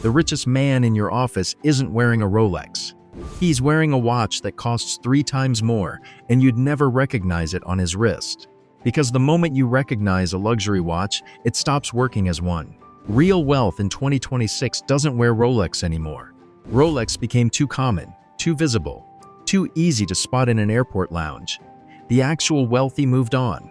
The richest man in your office isn't wearing a Rolex. He's wearing a watch that costs 3 times more, and you'd never recognize it on his wrist. Because the moment you recognize a luxury watch, it stops working as one. Real wealth in 2026 doesn't wear Rolex anymore. Rolex became too common, too visible, too easy to spot in an airport lounge. The actual wealthy moved on,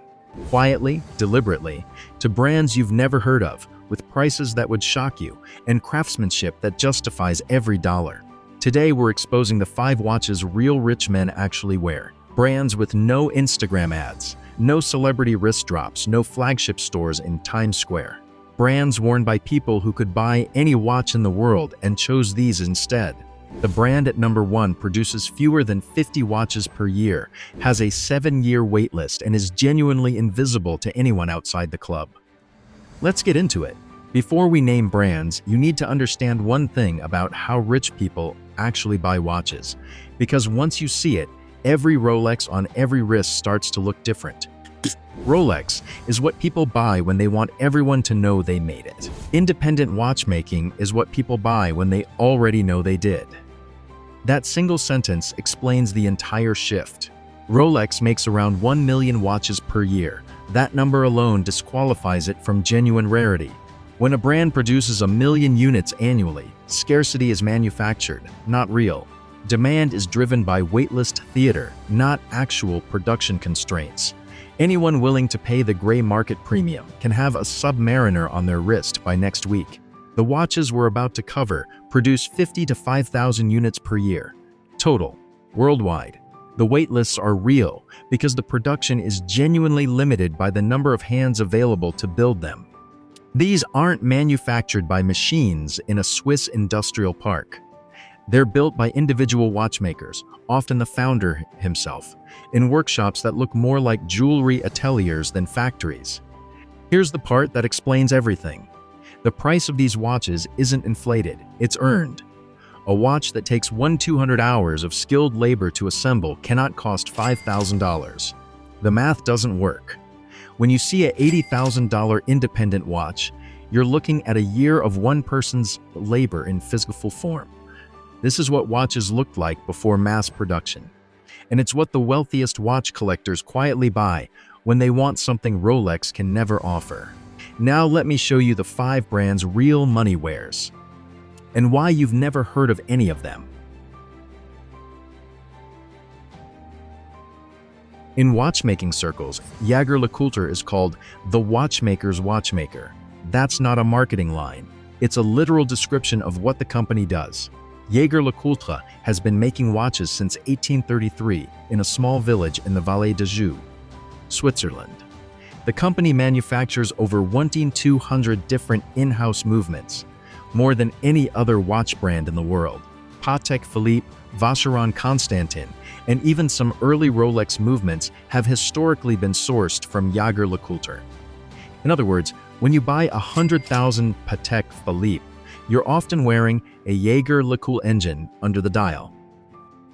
quietly, deliberately, to brands you've never heard of, with prices that would shock you, and craftsmanship that justifies every dollar. Today we're exposing the 5 watches real rich men actually wear. Brands with no Instagram ads, no celebrity wrist drops, no flagship stores in Times Square. Brands worn by people who could buy any watch in the world and chose these instead. The brand at number 1 produces fewer than 50 watches per year, has a 7-year waitlist, and is genuinely invisible to anyone outside the club. Let's get into it. Before we name brands, you need to understand one thing about how rich people actually buy watches. Because once you see it, every Rolex on every wrist starts to look different. Rolex is what people buy when they want everyone to know they made it. Independent watchmaking is what people buy when they already know they did. That single sentence explains the entire shift. Rolex makes around 1 million watches per year. That number alone disqualifies it from genuine rarity. When a brand produces 1 million units annually, scarcity is manufactured, not real. Demand is driven by waitlist theater, not actual production constraints. Anyone willing to pay the gray market premium can have a Submariner on their wrist by next week. The watches we're about to cover produce 50 to 5,000 units per year. Total, worldwide. The waitlists are real because the production is genuinely limited by the number of hands available to build them. These aren't manufactured by machines in a Swiss industrial park. They're built by individual watchmakers, often the founder himself, in workshops that look more like jewelry ateliers than factories. Here's the part that explains everything. The price of these watches isn't inflated, it's earned. A watch that takes 1,200 hours of skilled labor to assemble cannot cost $5,000. The math doesn't work. When you see a $80,000 independent watch, you're looking at a year of one person's labor in physical form. This is what watches looked like before mass production. And it's what the wealthiest watch collectors quietly buy when they want something Rolex can never offer. Now let me show you the 5 brands real money wears, and why you've never heard of any of them. In watchmaking circles, Jaeger-LeCoultre is called the watchmaker's watchmaker. That's not a marketing line. It's a literal description of what the company does. Jaeger-LeCoultre has been making watches since 1833 in a small village in the Vallée de Joux, Switzerland. The company manufactures over 1,200 different in-house movements, more than any other watch brand in the world. Patek Philippe, Vacheron Constantin, and even some early Rolex movements have historically been sourced from Jaeger-LeCoultre. In other words, when you buy 100,000 Patek Philippe, you're often wearing a Jaeger-LeCoultre engine under the dial.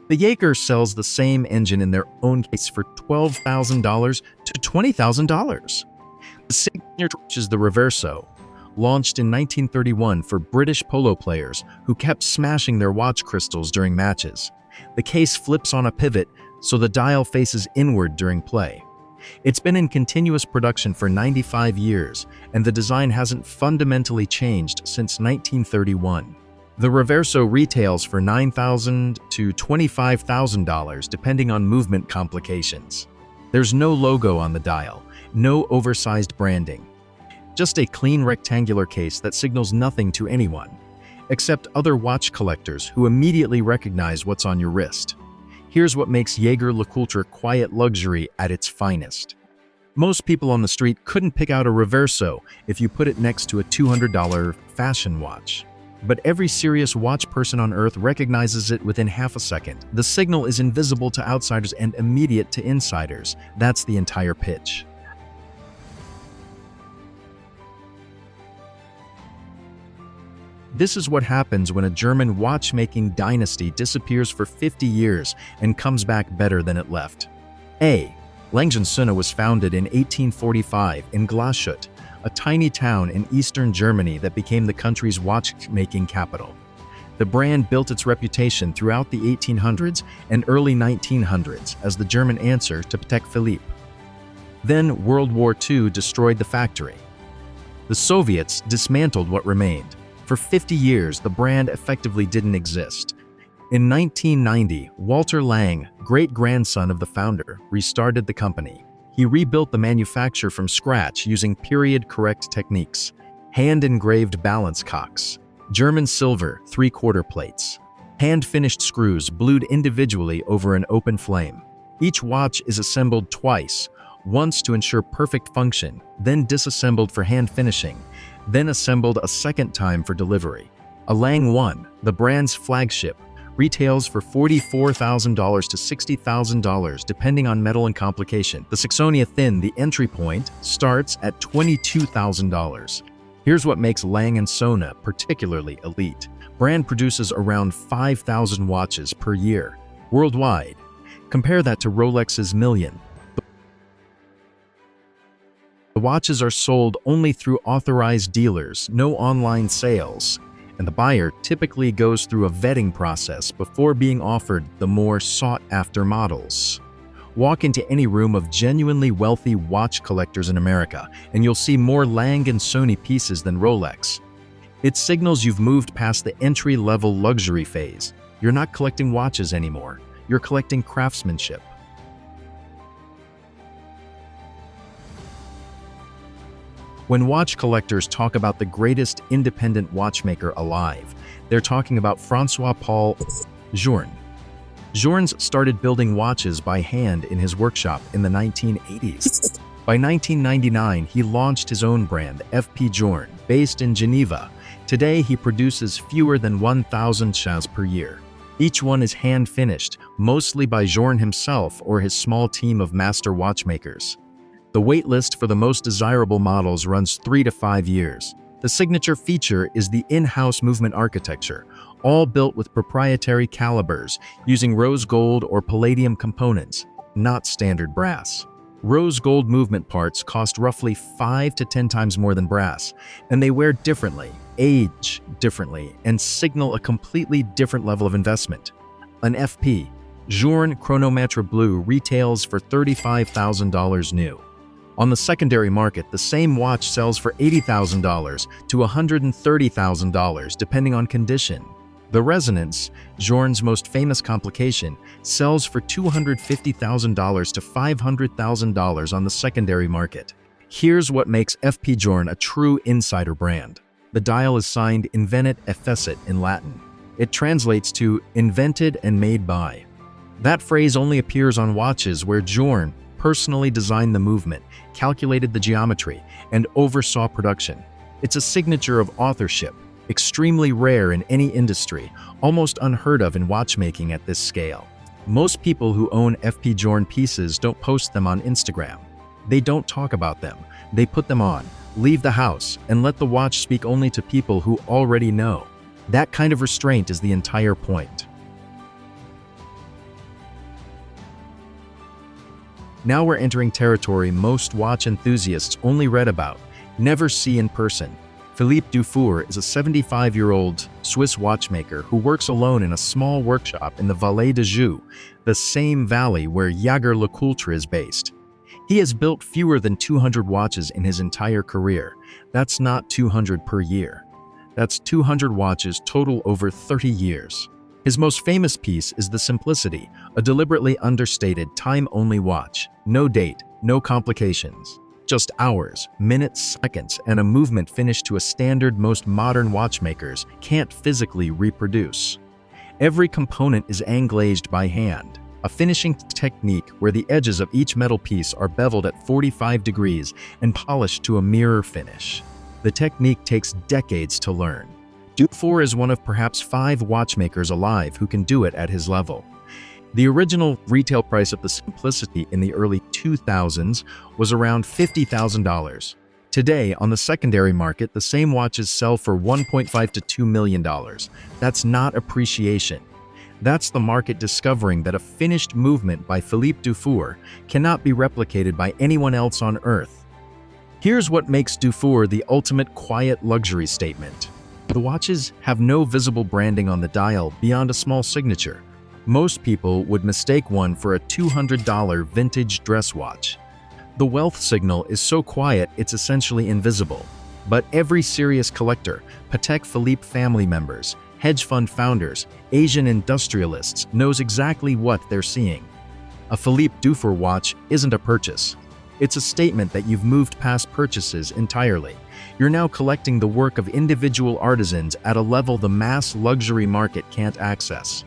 The Jaeger sells the same engine in their own case for $12,000 to $20,000. The signature watch is the Reverso, launched in 1931 for British polo players who kept smashing their watch crystals during matches. The case flips on a pivot so the dial faces inward during play. It's been in continuous production for 95 years, and the design hasn't fundamentally changed since 1931. The Reverso retails for $9,000 to $25,000 depending on movement complications. There's no logo on the dial, no oversized branding. Just a clean rectangular case that signals nothing to anyone, except other watch collectors who immediately recognize what's on your wrist. Here's what makes Jaeger-LeCoultre quiet luxury at its finest. Most people on the street couldn't pick out a Reverso if you put it next to a $200 fashion watch. But every serious watch person on Earth recognizes it within half a second. The signal is invisible to outsiders and immediate to insiders. That's the entire pitch. This is what happens when a German watchmaking dynasty disappears for 50 years and comes back better than it left. A. Lange & Söhne was founded in 1845 in Glashütte, a tiny town in eastern Germany that became the country's watchmaking capital. The brand built its reputation throughout the 1800s and early 1900s as the German answer to Patek Philippe. Then World War II destroyed the factory. The Soviets dismantled what remained. For 50 years, the brand effectively didn't exist. In 1990, Walter Lange, great-grandson of the founder, restarted the company. He rebuilt the manufacture from scratch using period-correct techniques, hand-engraved balance cocks, German silver 3/4 plates, hand-finished screws blued individually over an open flame. Each watch is assembled twice, once to ensure perfect function, then disassembled for hand finishing, then assembled a second time for delivery. A Lange 1, the brand's flagship, retails for $44,000 to $60,000 depending on metal and complication. The Saxonia Thin, the entry point, starts at $22,000. Here's what makes Lange & Söhne particularly elite. Brand produces around 5,000 watches per year, worldwide. Compare that to Rolex's million. The watches are sold only through authorized dealers, no online sales, and the buyer typically goes through a vetting process before being offered the more sought-after models. Walk into any room of genuinely wealthy watch collectors in America, and you'll see more Lange & Söhne pieces than Rolex. It signals you've moved past the entry-level luxury phase. You're not collecting watches anymore. You're collecting craftsmanship. When watch collectors talk about the greatest independent watchmaker alive, they're talking about François-Paul Journe. Journe started building watches by hand in his workshop in the 1980s. By 1999, he launched his own brand, FP Journe, based in Geneva. Today, he produces fewer than 1,000 chas per year. Each one is hand-finished, mostly by Journe himself or his small team of master watchmakers. The waitlist for the most desirable models runs 3 to 5 years. The signature feature is the in-house movement architecture, all built with proprietary calibers, using rose gold or palladium components, not standard brass. Rose gold movement parts cost roughly 5 to 10 times more than brass, and they wear differently, age differently, and signal a completely different level of investment. An FP, Journe Chronometre Blue, retails for $35,000 new. On the secondary market, the same watch sells for $80,000 to $130,000 depending on condition. The Resonance, Journe's most famous complication, sells for $250,000 to $500,000 on the secondary market. Here's what makes FP Journe a true insider brand. The dial is signed Invenit e Fecit in Latin. It translates to invented and made by. That phrase only appears on watches where Journe personally designed the movement, calculated the geometry, and oversaw production. It's a signature of authorship, extremely rare in any industry, almost unheard of in watchmaking at this scale. Most people who own FP Journe pieces don't post them on Instagram. They don't talk about them. They put them on, leave the house, and let the watch speak only to people who already know. That kind of restraint is the entire point. Now we're entering territory most watch enthusiasts only read about, never see in person. Philippe Dufour is a 75-year-old Swiss watchmaker who works alone in a small workshop in the Vallée de Joux, the same valley where Jaeger-LeCoultre is based. He has built fewer than 200 watches in his entire career. That's not 200 per year. That's 200 watches total over 30 years. His most famous piece is the Simplicity, a deliberately understated time-only watch. No date, no complications. Just hours, minutes, seconds, and a movement finished to a standard most modern watchmakers can't physically reproduce. Every component is anglazed by hand, a finishing technique where the edges of each metal piece are beveled at 45 degrees and polished to a mirror finish. The technique takes decades to learn. Dufour is one of perhaps 5 watchmakers alive who can do it at his level. The original retail price of the Simplicity in the early 2000s was around $50,000. Today, on the secondary market, the same watches sell for $1.5 to $2 million. That's not appreciation. That's the market discovering that a finished movement by Philippe Dufour cannot be replicated by anyone else on Earth. Here's what makes Dufour the ultimate quiet luxury statement. The watches have no visible branding on the dial beyond a small signature. Most people would mistake one for a $200 vintage dress watch. The wealth signal is so quiet it's essentially invisible. But every serious collector, Patek Philippe family members, hedge fund founders, Asian industrialists knows exactly what they're seeing. A Philippe Dufour watch isn't a purchase. It's a statement that you've moved past purchases entirely. You're now collecting the work of individual artisans at a level the mass luxury market can't access.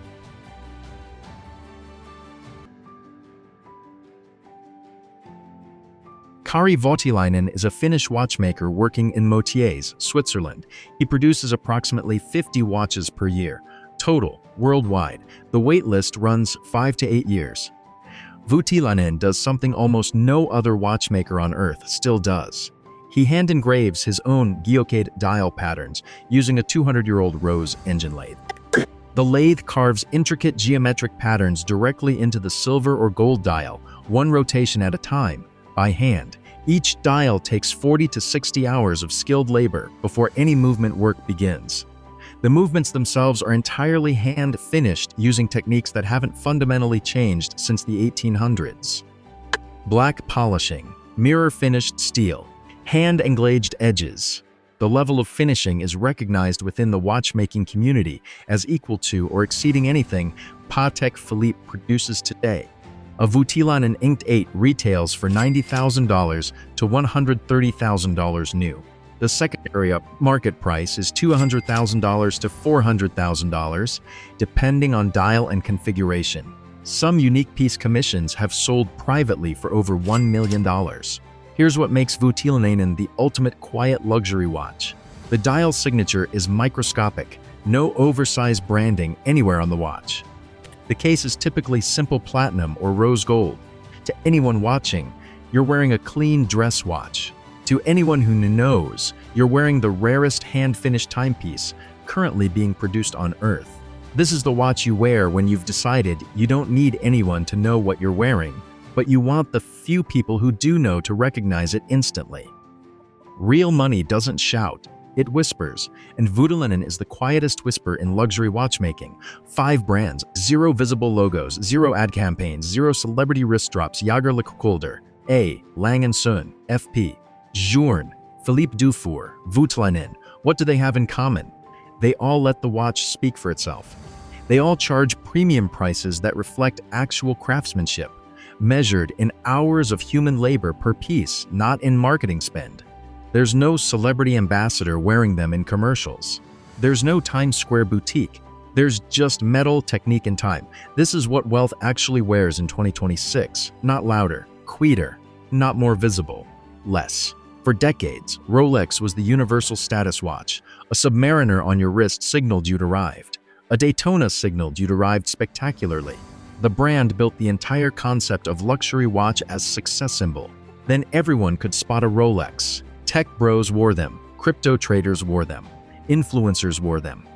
Kari Voutilainen is a Finnish watchmaker working in Moutiers, Switzerland. He produces approximately 50 watches per year. Total, worldwide, the wait list runs 5 to 8 years. Voutilainen does something almost no other watchmaker on earth still does. He hand engraves his own geocade dial patterns using a 200-year-old Rose engine lathe. The lathe carves intricate geometric patterns directly into the silver or gold dial, one rotation at a time, by hand. Each dial takes 40 to 60 hours of skilled labor before any movement work begins. The movements themselves are entirely hand-finished using techniques that haven't fundamentally changed since the 1800s. Black polishing, mirror-finished steel, hand-englazed edges. The level of finishing is recognized within the watchmaking community as equal to or exceeding anything Patek Philippe produces today. A Voutilainen Inked 8 retails for $90,000 to $130,000 new. The secondary market price is $200,000 to $400,000, depending on dial and configuration. Some unique piece commissions have sold privately for over $1 million. Here's what makes Voutilainen the ultimate quiet luxury watch. The dial signature is microscopic, no oversized branding anywhere on the watch. The case is typically simple platinum or rose gold. To anyone watching, you're wearing a clean dress watch. To anyone who knows, you're wearing the rarest hand-finished timepiece currently being produced on Earth. This is the watch you wear when you've decided you don't need anyone to know what you're wearing, but you want the few people who do know to recognize it instantly. Real money doesn't shout. It whispers, and Voutilainen is the quietest whisper in luxury watchmaking. 5 brands, 0 visible logos, 0 ad campaigns, 0 celebrity wrist drops. Jaeger-LeCoultre, A. Lange & Söhne, FP, Journe, Philippe Dufour, Voutilainen. What do they have in common? They all let the watch speak for itself. They all charge premium prices that reflect actual craftsmanship, measured in hours of human labor per piece, not in marketing spend. There's no celebrity ambassador wearing them in commercials. There's no Times Square boutique. There's just metal, technique, and time. This is what wealth actually wears in 2026. Not louder, quieter, not more visible, less. For decades, Rolex was the universal status watch. A Submariner on your wrist signaled you'd arrived. A Daytona signaled you'd arrived spectacularly. The brand built the entire concept of luxury watch as success symbol. Then everyone could spot a Rolex. Tech bros wore them, crypto traders wore them, influencers wore them.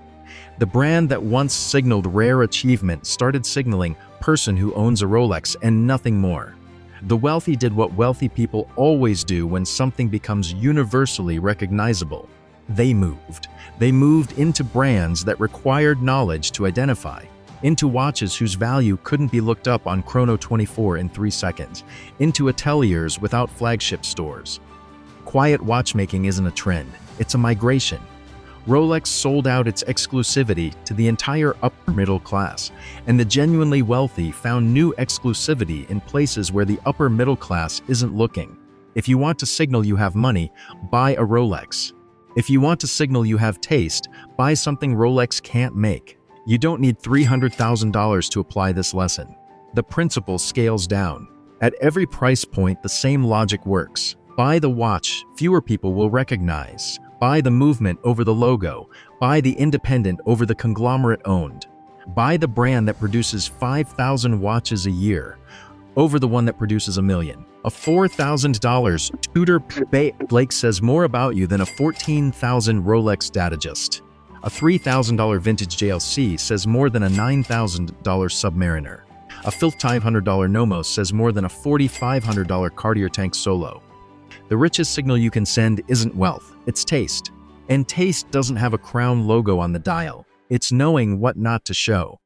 The brand that once signaled rare achievement started signaling person who owns a Rolex and nothing more. The wealthy did what wealthy people always do when something becomes universally recognizable. They moved. They moved into brands that required knowledge to identify, into watches whose value couldn't be looked up on Chrono 24 in 3 seconds, into ateliers without flagship stores. Quiet watchmaking isn't a trend, it's a migration. Rolex sold out its exclusivity to the entire upper middle class, and the genuinely wealthy found new exclusivity in places where the upper middle class isn't looking. If you want to signal you have money, buy a Rolex. If you want to signal you have taste, buy something Rolex can't make. You don't need $300,000 to apply this lesson. The principle scales down. At every price point, the same logic works. Buy the watch fewer people will recognize. Buy the movement over the logo. Buy the independent over the conglomerate owned. Buy the brand that produces 5,000 watches a year over the one that produces 1 million. A $4,000 Tudor Blake says more about you than a $14,000 Rolex Datagist. A $3,000 vintage JLC says more than a $9,000 Submariner. A $500 Nomos says more than a $4,500 Cartier Tank Solo. The The richest signal you can send isn't wealth, it's taste. And taste doesn't have a crown logo on the dial. It's knowing what not to show.